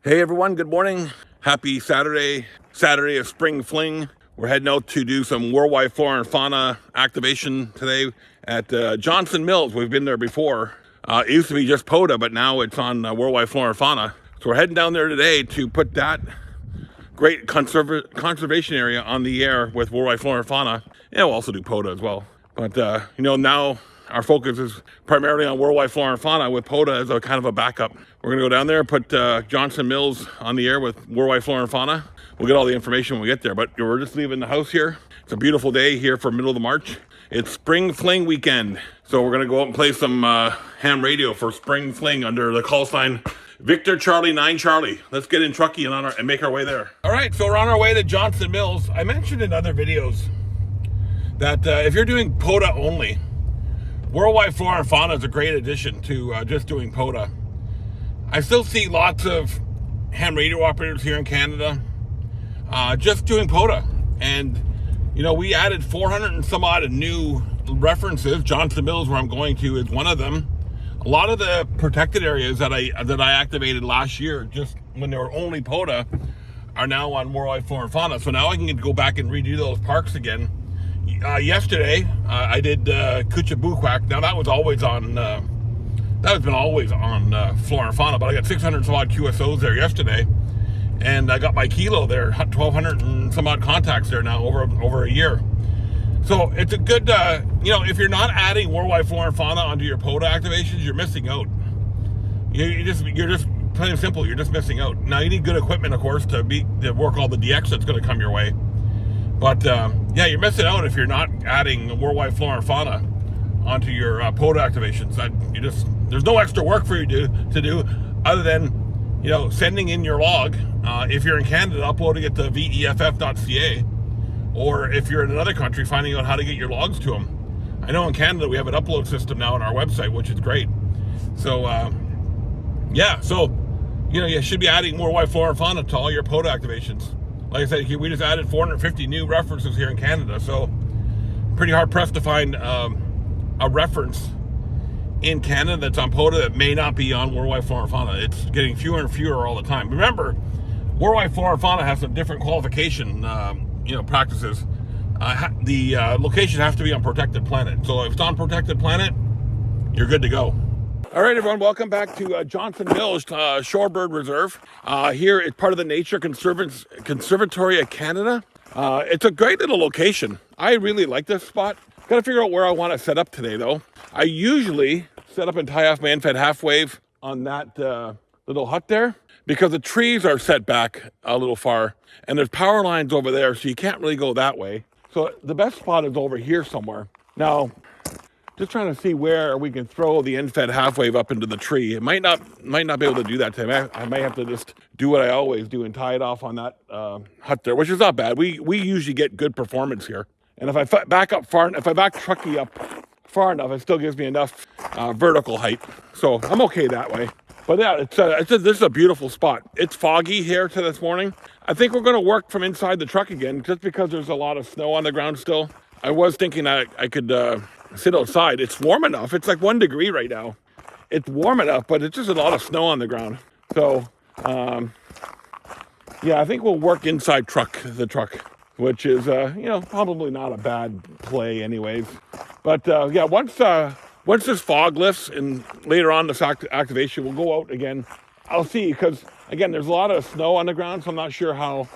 Hey everyone, good morning. Happy Saturday of spring fling. We're heading out to do some worldwide flora and fauna activation today at Johnson Mills. We've been there before. It used to be just POTA, but now it's on worldwide flora and fauna. So we're heading down there today to put that great conservation area on the air with worldwide flora and fauna. And we'll also do POTA as well. But now our focus is primarily on worldwide flora and fauna with POTA as a kind of a backup. We're gonna go down there and put Johnson Mills on the air with worldwide flora and fauna. We'll get all the information when we get there, but we're just leaving the house here. It's a beautiful day here for middle of March. It's spring fling weekend. So we're gonna go out and play some ham radio for spring fling under the call sign Victor Charlie 9 Charlie. Let's get in Truckee and make our way there. All right, so we're on our way to Johnson Mills. I mentioned in other videos that if you're doing POTA only, worldwide flora and fauna is a great addition to just doing POTA. I still see lots of ham radio operators here in Canada just doing POTA. And, we added 400 and some odd new references. Johnson Mills, where I'm going to, is one of them. A lot of the protected areas that I activated last year, just when they were only POTA, are now on worldwide flora and fauna. So now I can go back and redo those parks again. Yesterday, I did Kuchabukwak. Now that was always on, flora and fauna, but I got 600 some odd QSOs there yesterday, and I got my kilo there, 1,200 and some odd contacts there now over a year. So it's a good, if you're not adding worldwide flora and fauna onto your POTA activations, you're missing out. You're just plain and simple, you're just missing out. Now you need good equipment, of course, to work all the DX that's going to come your way. But you're missing out if you're not adding worldwide flora and fauna onto your POTA activations. There's no extra work for you to do other than sending in your log. If you're in Canada, uploading it to WWFF.ca, or if you're in another country, finding out how to get your logs to them. I know in Canada we have an upload system now on our website, which is great. So you should be adding worldwide flora and fauna to all your POTA activations. Like I said, we just added 450 new references here in Canada, so pretty hard pressed to find a reference in Canada that's on POTA that may not be on worldwide flora and fauna. It's getting fewer and fewer all the time. Remember, worldwide flora and fauna has some different qualification practices. The location has to be on protected planet. So if it's on protected planet, you're good to go. All right, everyone, welcome back to Johnson Mills Shorebird Reserve. Here, it's part of the Nature Conservatory of Canada. It's a great little location. I really like this spot. Got to figure out where I want to set up today, though. I usually set up and tie off my end-fed half wave on that little hut there, because the trees are set back a little far, and there's power lines over there, so you can't really go that way. So the best spot is over here somewhere. Now, just trying to see where we can throw the end-fed half wave up into the tree. It might not be able to do that today. I might have to just do what I always do and tie it off on that hut there, which is not bad. We usually get good performance here. And if I back Truckee up far enough, it still gives me enough vertical height. So I'm okay that way. But yeah, this is a beautiful spot. It's foggy here to this morning. I think we're going to work from inside the truck again, just because there's a lot of snow on the ground still. I was thinking I could sit outside. It's warm enough. It's like 1 degree right now. It's warm enough, but it's just a lot of snow on the ground. So, I think we'll work inside the truck, which is, probably not a bad play anyways. But, once this fog lifts and later on this activation, we'll go out again. I'll see, because, again, there's a lot of snow on the ground, so I'm not sure how.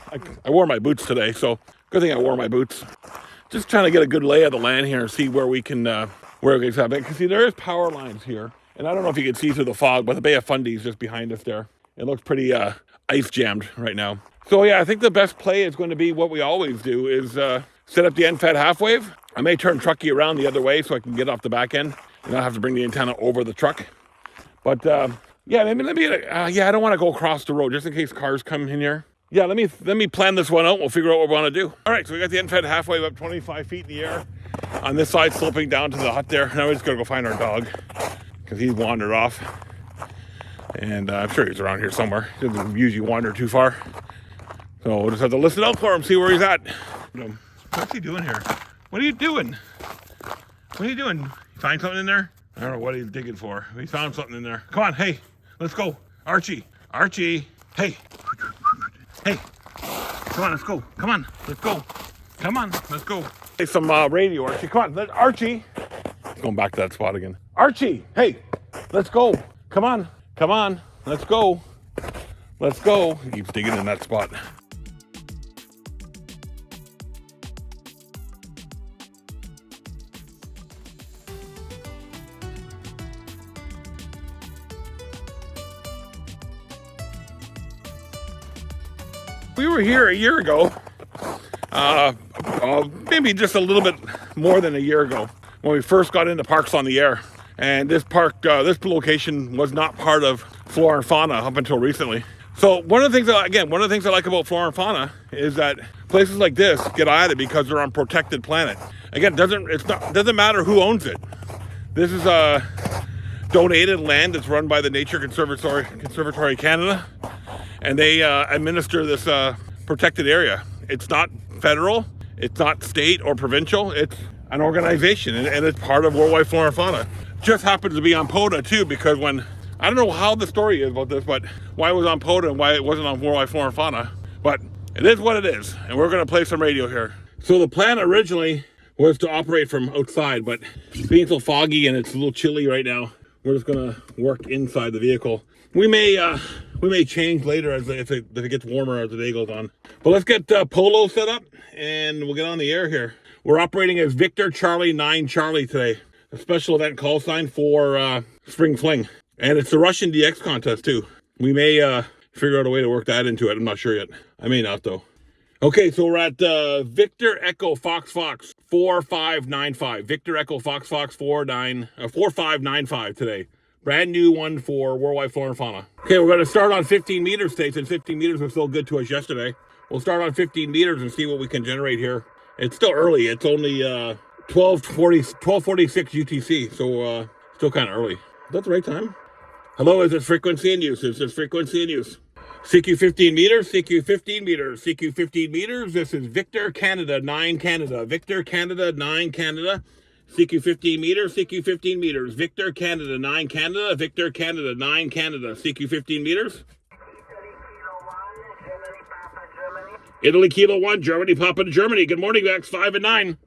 I wore my boots today, so good thing I wore my boots. Just trying to get a good lay of the land here and see where we can have it. Because see, there is power lines here. And I don't know if you can see through the fog, but the Bay of Fundy is just behind us there. It looks pretty ice jammed right now. So I think the best play is going to be what we always do is set up the end-fed half wave. I may turn Truckee around the other way so I can get off the back end and not have to bring the antenna over the truck. But I don't want to go across the road just in case cars come in here. Yeah, let me plan this one out. We'll figure out what we want to do. All right, so we got the end-fed half wave up 25 feet in the air. On this side, sloping down to the hut there. Now we're just going to go find our dog because he's wandered off. And I'm sure he's around here somewhere. He doesn't usually wander too far. So we'll just have to listen out for him, see where he's at. What's he doing here? What are you doing? What are you doing? You find something in there? I don't know what he's digging for. He found something in there. Come on, hey, let's go. Archie, Hey. Hey. Come on, let's go. Come on, let's go. Come on, let's go. Hey, some radio, Archie. Come on, Archie. Going back to that spot again. Archie, hey, let's go. Come on, come on, let's go. Let's go. He keeps digging in that spot. We were here a year ago, maybe just a little bit more than a year ago, when we first got into Parks on the Air. And this park, this location was not part of Flora and Fauna up until recently. So one of the things I like about Flora and Fauna is that places like this get added because they're on protected planet. Again, doesn't matter who owns it. This is a donated land that's run by the Nature Conservatory Canada, and they administer this protected area. It's not federal, it's not state or provincial, it's an organization, and it's part of worldwide flora and fauna. Just happens to be on POTA too, because I don't know how the story is about this, but why it was on POTA and why it wasn't on worldwide flora and fauna, but it is what it is, and we're gonna play some radio here. So the plan originally was to operate from outside, but being so foggy and it's a little chilly right now, we're just gonna work inside the vehicle. We may change later if it gets warmer as the day goes on. But let's get Polo set up and we'll get on the air here. We're operating as Victor Charlie 9 Charlie today. A special event call sign for Spring Fling. And it's the Russian DX contest too. We may figure out a way to work that into it. I'm not sure yet. I may not though. Okay, so we're at Victor Echo Fox 4595. Victor Echo Fox 4595 today. Brand new one for worldwide flora and fauna. Okay, we're going to start on 15 meters today, since 15 meters was so good to us yesterday. We'll start on 15 meters and see what we can generate here. It's still early. It's only 12:46 UTC, so still kind of early. Is that the right time? Hello, is this frequency in use? Is this frequency in use? CQ 15 meters, CQ 15 meters, CQ 15 meters. This is Victor Canada 9 Canada. Victor Canada 9 Canada. CQ 15 meters, CQ 15 meters. Victor Canada 9 Canada. Victor Canada 9 Canada. CQ 15 meters. Italy Kilo 1, Germany Papa to Germany. Good morning, X 5 and 9.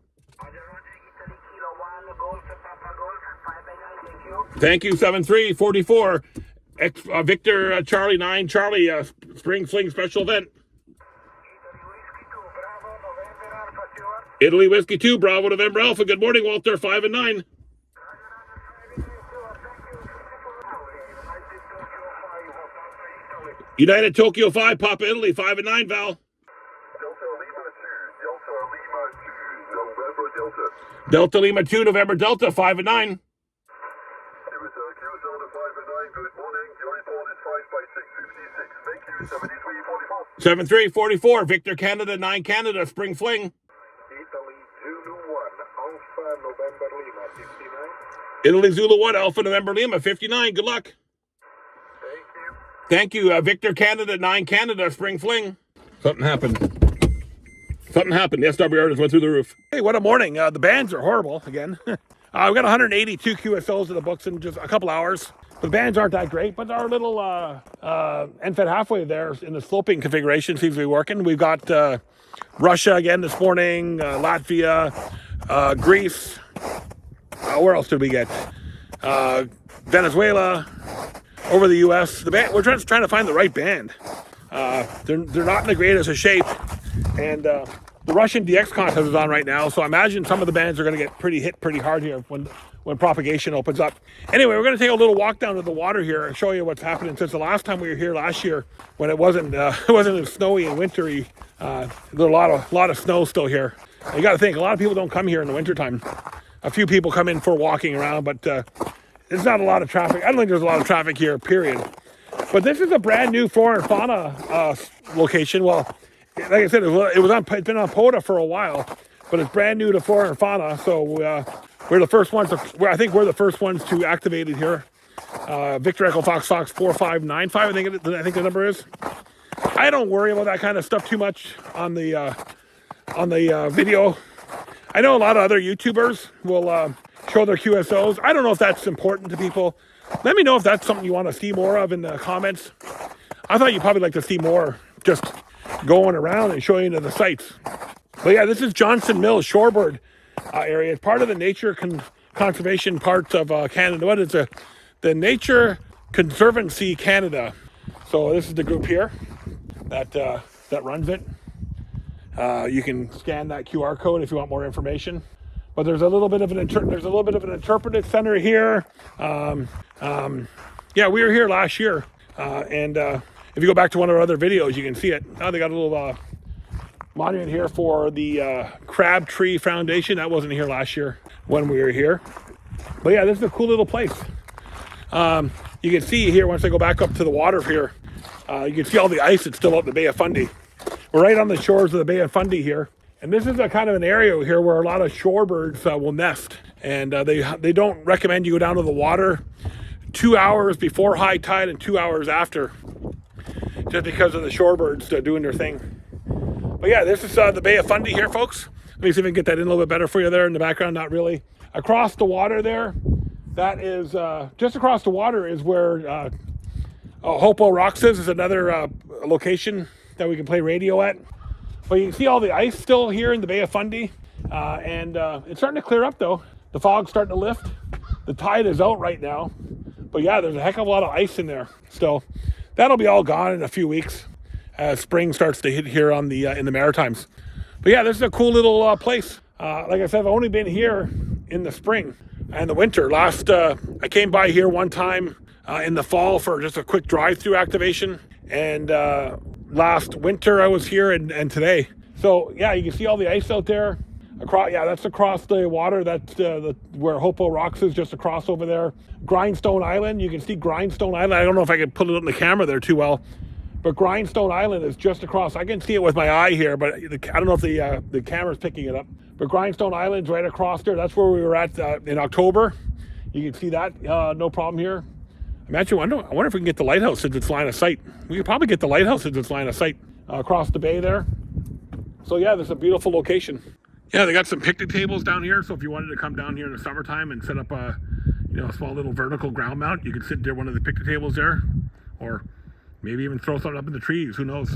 Thank you, 7344. Victor Charlie 9 Charlie, Spring Fling special event. Italy Whiskey 2, Bravo November Alpha. Good morning, Walter, 5 and 9. United Tokyo 5, Papa Italy, 5 and 9, Val. Delta Lima 2, November Delta, 5 and 9. Good morning, your report is 5 by 656. Thank you, 7344. 7344, Victor Canada 9 Canada, Spring Fling. Italy Zulu 1, Alpha November Lima 59. Italy Zulu 1, Alpha November Lima 59. Good luck. Thank you. Thank you, Victor Canada 9 Canada, Spring Fling. Something happened. Something happened. The SWR just went through the roof. Hey, what a morning. The bands are horrible again. We've got 182 QSOs in the books in just a couple hours. The bands aren't that great, but our little NFED halfway there in the sloping configuration seems to be working. We've got Russia again this morning, Latvia, Greece. Where else did we get? Venezuela, over the U.S. The band, we're just trying to find the right band. They're not in the greatest of shape, and the Russian DX contest is on right now, so I imagine some of the bands are going to get hit pretty hard here when propagation opens up. Anyway, we're going to take a little walk down to the water here and show you what's happening since the last time we were here last year, when it wasn't as snowy and wintry. There's a lot of snow still here. You got to think, a lot of people don't come here in the wintertime. A few people come in for walking around, but there's not a lot of traffic. I don't think there's a lot of traffic here, period. But this is a brand new flora and fauna location. Well, like I said, it's been on POTA for a while, but it's brand new to flora and fauna. So we're the first ones. I think we're the first ones to activate it here. Victor Echo Fox 4595. I think the number is. I don't worry about that kind of stuff too much on the video. I know a lot of other YouTubers will show their QSOs. I don't know if that's important to people. Let me know if that's something you want to see more of in the comments. I thought you'd probably like to see more just going around and showing you the sites. But yeah, this is Johnson Mills, Shorebird area. It's part of the Nature Conservation part of Canada. What is it? The Nature Conservancy Canada. So this is the group here that runs it. You can scan that QR code if you want more information. But there's a little bit of an interpretive center here. Yeah, we were here last year, and if you go back to one of our other videos, you can see it. Now they got a little monument here for the Crabtree Foundation. That wasn't here last year when we were here. But yeah, this is a cool little place. You can see here, once I go back up to the water here, you can see all the ice that's still out in the Bay of Fundy. We're right on the shores of the Bay of Fundy here. And this is a kind of an area here where a lot of shorebirds will nest. And they don't recommend you go down to the water 2 hours before high tide and 2 hours after, just because of the shorebirds doing their thing. But yeah, this is the Bay of Fundy here, folks. Let me see if I can get that in a little bit better for you there in the background. Not really. Across the water there, that is, just across the water is where Hopo Rocks is another location that we can play radio at. But you can see all the ice still here in the Bay of Fundy. And it's starting to clear up though. The fog's starting to lift. The tide is out right now. But yeah, there's a heck of a lot of ice in there still. That'll be all gone in a few weeks as spring starts to hit here on the in the Maritimes. But yeah, this is a cool little place. Like I said, I've only been here in the spring and the winter. I came by here one time in the fall for just a quick drive-through activation. And last winter I was here and today. So yeah, you can see all the ice out there. That's across the water. That's where Hopo Rocks is, just across over there. Grindstone Island, you can see Grindstone Island. I don't know if I can put it on the camera there too well, but Grindstone Island is just across. I can see it with my eye here, but I don't know if the camera's picking it up. But Grindstone Island's right across there. That's where we were at in October. You can see that, no problem here. I wonder if we can get the lighthouse since it's line of sight. We could probably get the lighthouse since it's line of sight across the bay there. So yeah, this is a beautiful location. Yeah, they got some picnic tables down here. So if you wanted to come down here in the summertime and set up a small little vertical ground mount, you could sit there one of the picnic tables there, or maybe even throw something up in the trees. Who knows?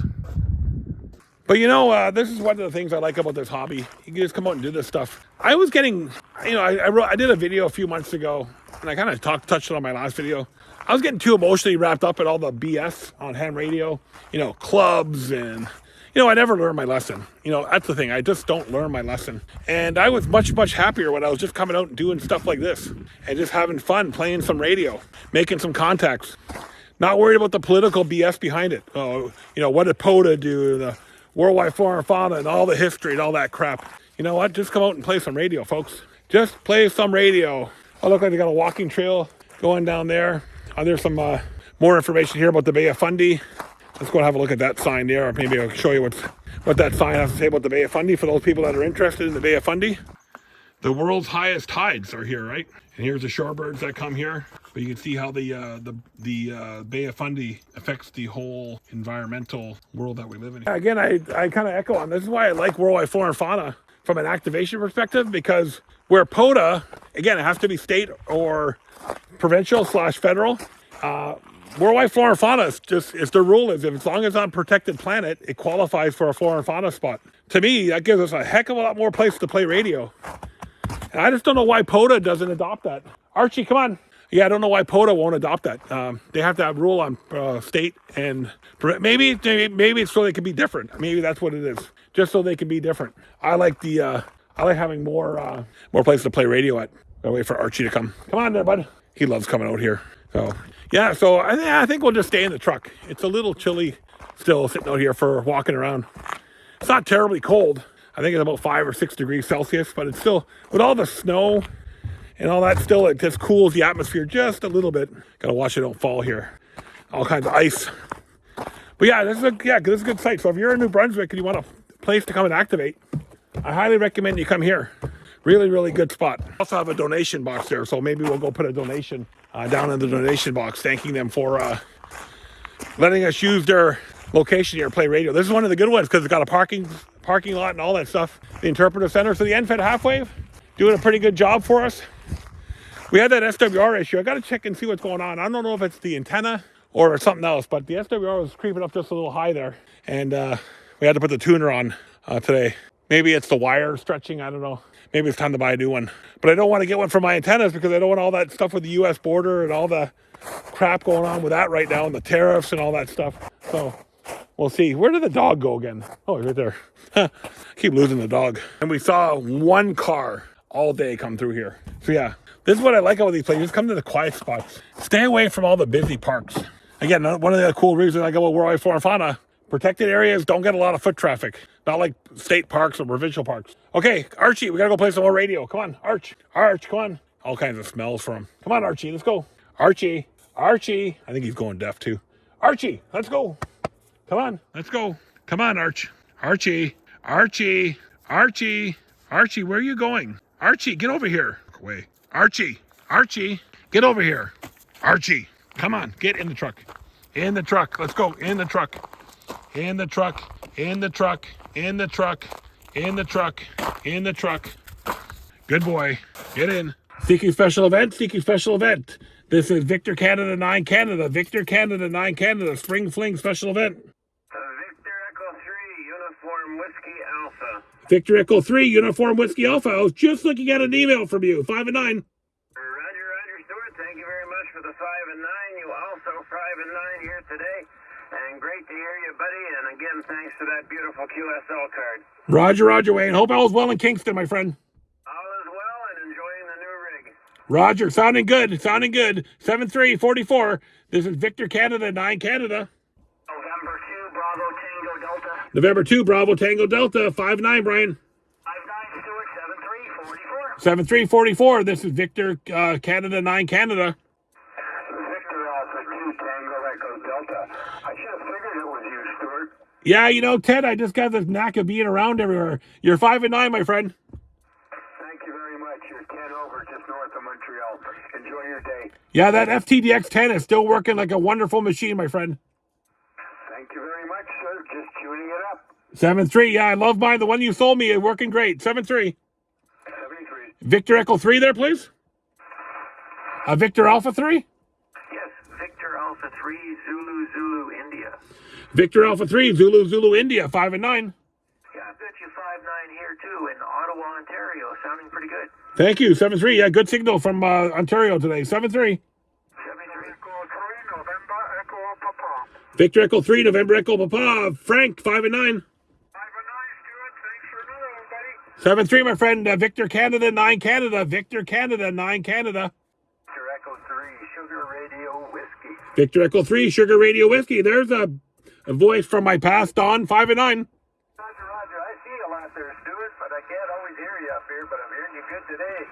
But this is one of the things I like about this hobby. You can just come out and do this stuff. I was getting, I did a video a few months ago, and I kind of touched it on my last video. I was getting too emotionally wrapped up in all the BS on ham radio, clubs and, I never learned my lesson. That's the thing. I just don't learn my lesson. And I was much, much happier when I was just coming out and doing stuff like this and just having fun, playing some radio, making some contacts, not worried about the political BS behind it. Oh, what did POTA do? The worldwide flora and fauna and all the history and all that crap. You know what? Just come out and play some radio, folks. Just play some radio. Oh, look like they got a walking trail going down there. There's some more information here about the Bay of Fundy. Let's go and have a look at that sign there. Or maybe I'll show you what that sign has to say about the Bay of Fundy for those people that are interested in the Bay of Fundy. The world's highest tides are here, right? And here's the shorebirds that come here. But you can see how the Bay of Fundy affects the whole environmental world that we live in. Again, I kind of echo on this. Is why I like worldwide flora and fauna from an activation perspective, because where POTA, again, it has to be state or provincial / federal. Worldwide flora and fauna is the rule is if as long as it's on protected planet, it qualifies for a flora and fauna spot. To me, that gives us a heck of a lot more place to play radio. And I just don't know why POTA doesn't adopt that. Archie, come on. Yeah, I don't know why POTA won't adopt that. They have to have rule on state and maybe it's so they can be different. Maybe that's what it is, just so they can be different. I like having more places to play radio at. I'll wait for Archie to come. Come on there, bud. He loves coming out here. So yeah, so I think we'll just stay in the truck. It's a little chilly still sitting out here for walking around. It's not terribly cold. I think it's about 5 or 6 degrees Celsius, but it's still, with all the snow and all that, still it just cools the atmosphere just a little bit. Gotta watch it don't fall here. All kinds of ice. But yeah, this is a good site. So if you're in New Brunswick and you want a place to come and activate, I highly recommend you come here. Really, really good spot. Also have a donation box there, so maybe we'll go put a donation down in the donation box, thanking them for letting us use their location here, play radio. This is one of the good ones because it's got a parking lot and all that stuff. The interpretive center. So the NFED Halfwave doing a pretty good job for us. We had that SWR issue. I got to check and see what's going on. I don't know if it's the antenna or something else. But the SWR was creeping up just a little high there, and we had to put the tuner on today. Maybe it's the wire stretching. I don't know. Maybe it's time to buy a new one. But I don't want to get one for my antennas because I don't want all that stuff with the U.S. border and all the crap going on with that right now and the tariffs and all that stuff. So we'll see. Where did the dog go again? Oh, he's right there. Keep losing the dog. And we saw one car all day come through here. So yeah, this is what I like about these places. Just come to the quiet spots. Stay away from all the busy parks. Again, one of the cool reasons I go with Worldwide Flora and Fauna, protected areas don't get a lot of foot traffic. Not like state parks or provincial parks. Okay, Archie, we gotta go play some more radio. Come on, Arch, come on. All kinds of smells from him. Come on, Archie, let's go. Archie. I think he's going deaf too. Archie, let's go. Come on, let's go. Come on, Archie, where are you going? Archie, get over here. Away. Archie, get over here. Archie, come on, get in the truck. In the truck, let's go, in the truck. In the truck. Good boy, get in. Seeking special event. This is Victor Canada 9 Canada. Spring Fling special event. Victor Echo 3, Uniform Whiskey Alpha. Victor Echo 3, Uniform Whiskey Alpha. I was just looking at an email from you. 5 and 9. Roger, Stuart. Thank you very much for the 5 and 9. You also 5 and 9 here today. And great to hear you, buddy. And again, thanks for that beautiful QSL card. Roger, Wayne. Hope all is well in Kingston, my friend. All is well and enjoying the new rig. Roger, sounding good. 7-3-44. This is Victor Canada 9 Canada. November 2, Bravo Tango Delta. November 2, Bravo Tango Delta. 5-9, Brian. 5-9, Stuart. 7-3-44. 7-3-44. This is Victor Canada 9 Canada. Victor Alpha 2, Tango Echo Delta. I should have figured it was you, Stuart. Yeah, you know, Ted, I just got this knack of being around everywhere. You're 5 and 9, my friend. Thank you very much. You're 10 over just north of Montreal. Enjoy your day. Yeah, that FTDX 10 is still working like a wonderful machine, my friend. Thank you very much, sir. Just tuning it up. 7-3. Yeah, I love mine. The one you sold me is working great. 7-3. 73. Victor Echo 3 there, please. Victor Alpha 3. Yes, Victor Alpha 3, Zulu, India. Victor Alpha 3, Zulu, India. 5 and 9. Yeah, I bet you 5-9 here too in Ottawa, Ontario. Sounding pretty good. Thank you. 7-3. Yeah, good signal from Ontario today. 7-3. 73. Echo 3, November Echo Papa. Victor Echo 3, November Echo Papa. Frank, 5 and 9. 5 and 9, Stuart. Thanks for another one, buddy. 7-3, my friend. Victor Canada 9 Canada. Victor Canada 9 Canada. Victor Echo 3, Sugar Radio Whiskey. Victor Echo 3, Sugar Radio Whiskey. There's a voice from my past, Don. 5 and 9. Roger. I see you a lot there, Stuart, but I can't always hear you up here, but I'm hearing you good today.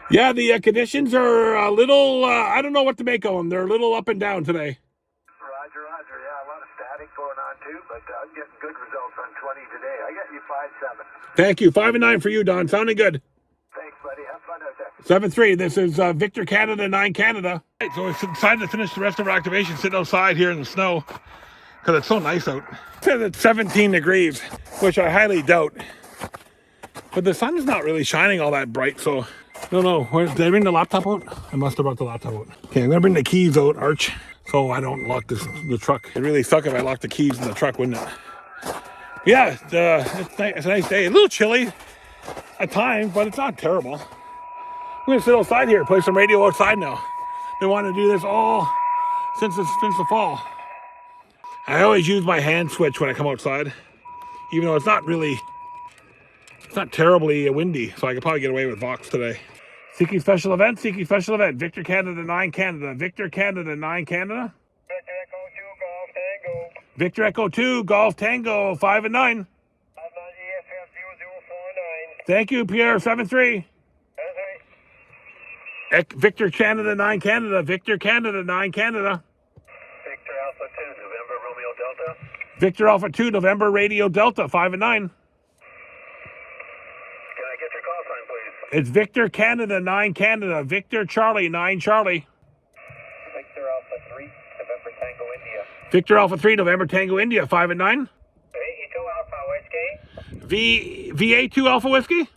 Yeah, the conditions are a little, I don't know what to make of them. They're a little up and down today. Roger. Yeah, a lot of static going on too, but I'm getting good results on 20 today. I got you 5-7. Thank you. 5 and 9 for you, Don. Sounding good. Thanks, buddy. Have fun out there. 7-3. This is Victor Canada 9 Canada. Right, so we decided to finish the rest of our activation sitting outside here in the snow because it's so nice out. It says it's 17 degrees, which I highly doubt. But the sun's not really shining all that bright, so I don't know. Did I bring the laptop out? I must have brought the laptop out. Okay, I'm going to bring the keys out, Arch, so I don't lock the truck. It'd really suck if I locked the keys in the truck, wouldn't it? Yeah, it's a nice day. A little chilly at times, but it's not terrible. I'm going to sit outside here, play some radio outside now. Been wanting to do this all since the fall. I always use my hand switch when I come outside, even though it's not terribly windy, so I could probably get away with Vox today. Seeking special event. Victor Canada 9 Canada. Victor Canada 9 Canada. Victor Echo 2, Golf Tango, 5 and 9. 5-9 EFF 0049. Thank you, Pierre, 7-3. Victor Canada 9 Canada. Victor Canada 9 Canada. Victor Alpha 2, November Romeo Delta. Victor Alpha 2, November Radio Delta, 5 and 9. Can I get your call sign, please? It's Victor Canada 9 Canada. Victor Charlie 9 Charlie. Victor Alpha 3, November Tango India. Victor Alpha 3, November Tango India, 5 and 9. VA2 Alpha Whiskey. VA2 Alpha Whiskey. Echo 2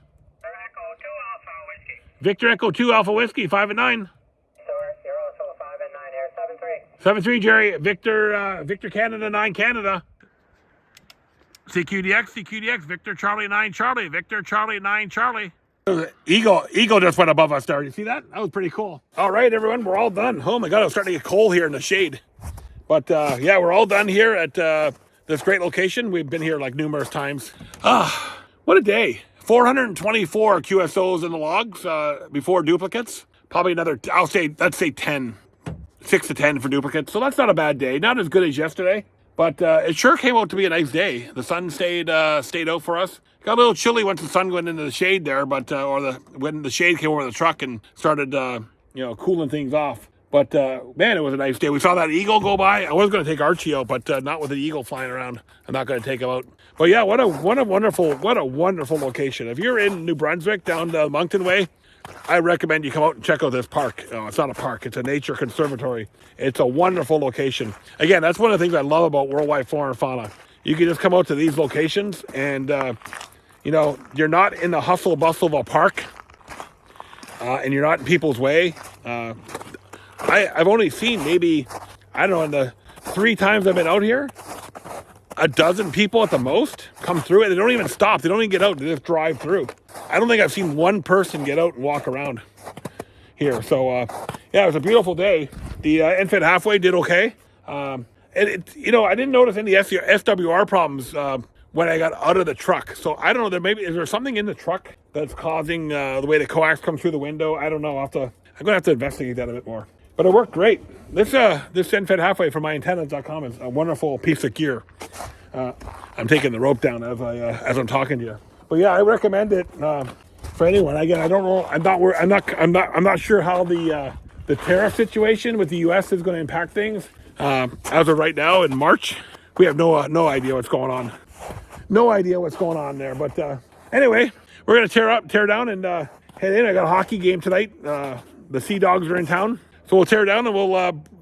Alpha Whiskey. Victor Echo 2 Alpha Whiskey, 5 and 9. Stuart, you're also 5 and 9 here, 7-3, Jerry. Victor Canada 9 Canada. CQDX, Victor Charlie 9 Charlie, Victor Charlie 9 Charlie. Eagle just went above us there. You see that? That was pretty cool. All right, everyone, we're all done. Oh my God, it's starting to get cold here in the shade. But yeah, we're all done here at this great location. We've been here like numerous times. What a day. 424 QSOs in the logs before duplicates. Probably another, let's say 10. 6 to 10 for duplicates. So that's not a bad day. Not as good as yesterday. But it sure came out to be a nice day. The sun stayed out for us. Got a little chilly once the sun went into the shade there, but when the shade came over the truck and started, cooling things off. But man, it was a nice day. We saw that eagle go by. I was going to take Archie out, but not with the eagle flying around. I'm not going to take him out. But yeah, what a wonderful location. If you're in New Brunswick down the Moncton Way, I recommend you come out and check out this park. It's not a park, it's a nature conservatory. It's a wonderful location. Again, that's one of the things I love about worldwide flora and fauna. You can just come out to these locations and, you're not in the hustle bustle of a park and you're not in people's way. I've only seen maybe, I don't know, in the 3 times I've been out here, a dozen people at the most come through it. They don't even stop. They don't even get out. They just drive through. I don't think I've seen one person get out and walk around here. So, yeah, it was a beautiful day. The infant halfway did okay. I didn't notice any SWR problems when I got out of the truck. So I don't know. Is there something in the truck that's causing the way the coax comes through the window? I don't know. I'm going to have to investigate that a bit more. But it worked great. This infant halfway from myantennas.com is a wonderful piece of gear. I'm taking the rope down as I'm talking to you. But yeah, I recommend it for anyone. Again, I don't know. I'm not sure how the tariff situation with the U.S. is going to impact things. As of right now in March, we have no idea what's going on. No idea what's going on there. But anyway, we're going to tear down and head in. I got a hockey game tonight. The Sea Dogs are in town. So we'll tear down and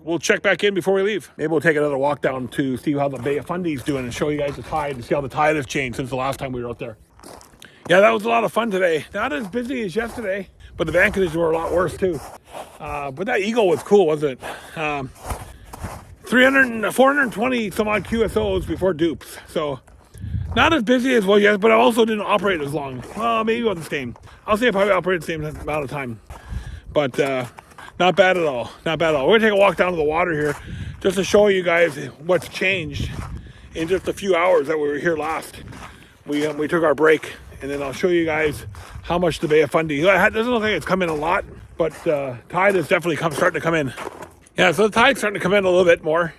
we'll check back in before we leave. Maybe we'll take another walk down to see how the Bay of Fundy is doing and show you guys the tide and see how the tide has changed since the last time we were out there. Yeah, that was a lot of fun today. Not as busy as yesterday, but the vantages were a lot worse too. But that eagle was cool, wasn't it? 420 some odd QSOs before dupes. So not as busy as well yet, but I also didn't operate as long. Well, maybe it wasn't the same. I'll say I probably operated the same amount of time. But not bad at all. Not bad at all. We're going to take a walk down to the water here just to show you guys what's changed in just a few hours that we were here last. We took our break, and then I'll show you guys how much the Bay of Fundy. It doesn't look like it's come in a lot, but tide is definitely starting to come in. Yeah, so the tide's starting to come in a little bit more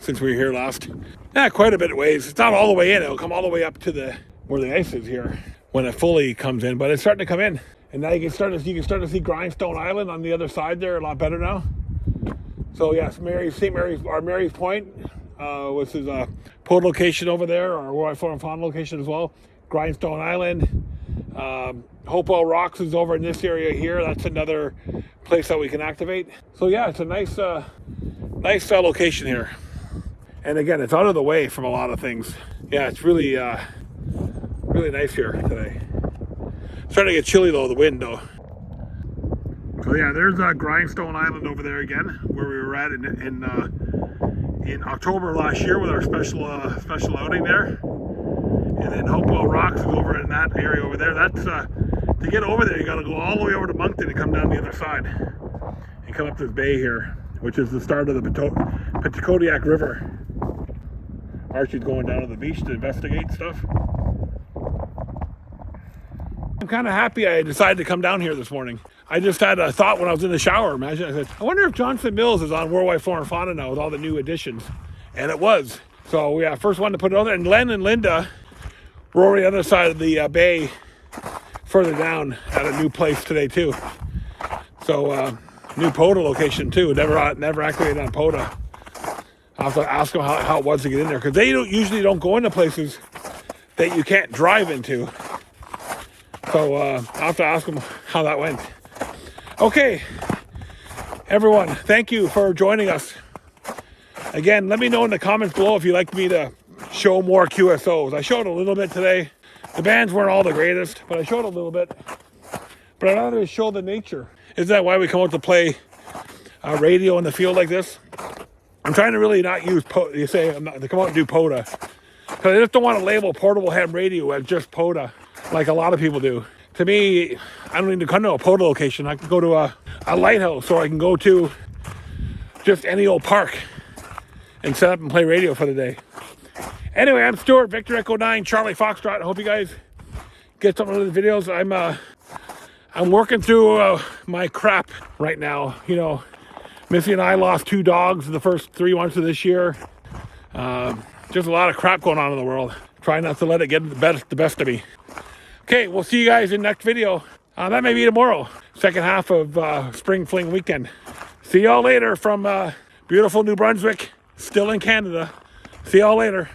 since we were here last. Yeah, quite a bit of ways. It's not all the way in. It'll come all the way up to where the ice is here when it fully comes in, but it's starting to come in. And now you can start to see Grindstone Island on the other side there a lot better now. So yes, St. Mary's Point, which is a POTA location over there, or Worldwide Flora and Fauna location as well. Grindstone Island, Hopewell Rocks is over in this area here. That's another place that we can activate. So yeah, it's a nice location here. And again, it's out of the way from a lot of things. Yeah, it's really nice here today. Starting to get chilly though, the wind though. So yeah, there's Grindstone Island over there again, where we were at in October last year with our special outing there. And then Hopewell Rocks is over in that area over there. That's to get over there, you got to go all the way over to Moncton and come down the other side and come up this bay here, which is the start of the Petitcodiac River. Archie's going down to the beach to investigate stuff. I'm kind of happy I decided to come down here this morning. I just had a thought when I was in the shower. Imagine, I said, I wonder if Johnson Mills is on Worldwide Flora and Fauna now with all the new additions. And it was. So yeah, first one to put it on there. And Len and Linda were over the other side of the bay further down at a new place today too. So new POTA location too. Never activated on POTA. I'll have to ask them how it was to get in there, because they usually don't go into places that you can't drive into. So I'll have to ask them how that went. Okay, everyone, thank you for joining us. Again, let me know in the comments below if you'd like me to show more QSOs. I showed a little bit today. The bands weren't all the greatest, but I showed a little bit. But I'd rather show the nature. Isn't that why we come out to play radio in the field like this. I'm trying to really not use POTA. You say I'm not, to come out and do POTA. Because I just don't want to label portable ham radio as just POTA like a lot of people do. To me, I don't need to come to a POTA location. I can go to a lighthouse, or I can go to just any old park and set up and play radio for the day. Anyway, I'm Stuart, Victor Echo 9, Charlie Foxtrot. I hope you guys get some of the videos. I'm working through my crap right now. You know, Missy and I lost 2 dogs in the first 3 months of this year. Just a lot of crap going on in the world. Try not to let it get the best of me. Okay, we'll see you guys in the next video. That may be tomorrow. Second half of Spring Fling weekend. See y'all later from beautiful New Brunswick, still in Canada. See y'all later.